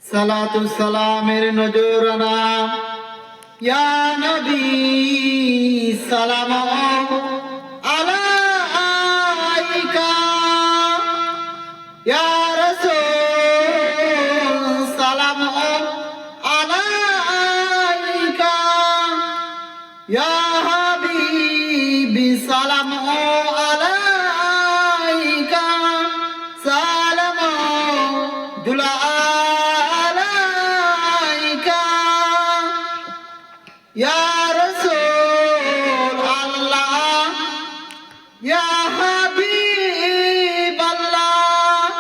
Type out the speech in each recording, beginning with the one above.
সালাতু সালামের নজরানা ইয়া নবী সালাম আলাইকা ইয়া রাসূল সালাম আলাইকা ইয়া হাবিবি সালাম আলাইকা সালাম দুলা ইয়া রাসূল আল্লাহ ইয়া হাবিব আল্লাহ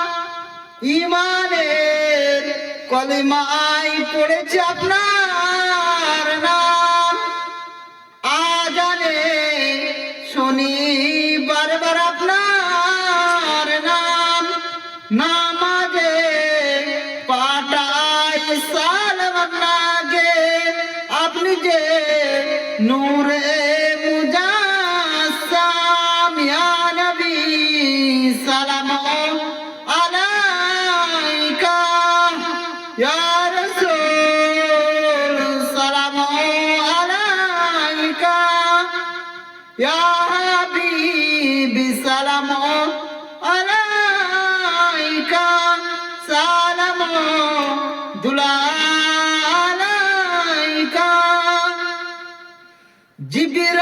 ঈমানের কলিমায় পড়েছে আপনার নাম আজানে শুনি বারবার আপনার নাম নামাজে পাঠাই সালাম আপনাকে আপনি যে নূরে মুজাসসাম ইয়া নবী সালাম আলাইকা ইয়া রাসূল সালাম আলাইকা ইয়া হাবিবি সালাম আলাইকা সালাম দুলা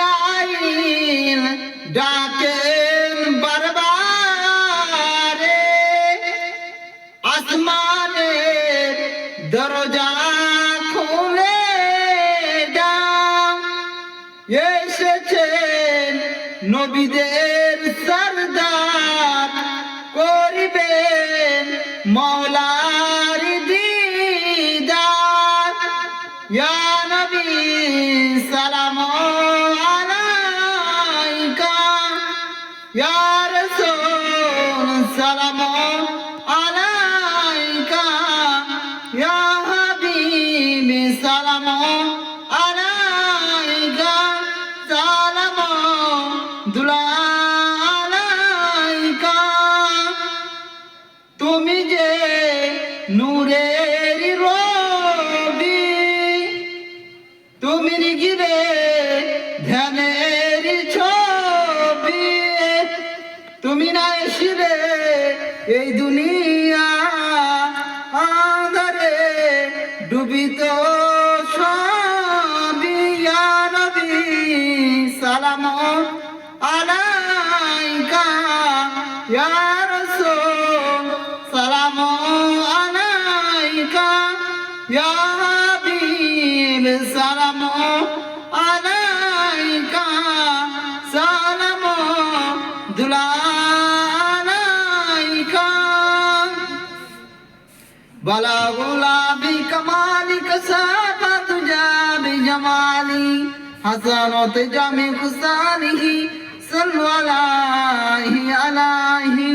জিবরাইল ডাকেন বারবারে আসমানের দরজা খুলে দাও এসেছেন নবীদের সরদার করিবেন মওলার দিদার ইয়া নবী সালাম আলাইকা ইয়া রাসূল সালাম আলাইকা ইয়া হাবিবি সালাম আলাইকা সালাম দুলা আলাইকা তুমি যে নূরের রবি তুমি নিগিরে ধ্যানের ছবি তুমি না এসিলে এই দুনিয়া আঁধারে ডুবিত সবই ইয়া নবী সালাম আলাইকা ইয়া রাসূল সালাম আলাইকা ইয়া হাবিব সালাম আলাইকা সালাম দুলা আলাইকা বালাগুলা বিকামালিকা সাফাতু জাবি জামালি হাসানাত জামি খুসানিহি সাল্লাল্লাহু আলাইহি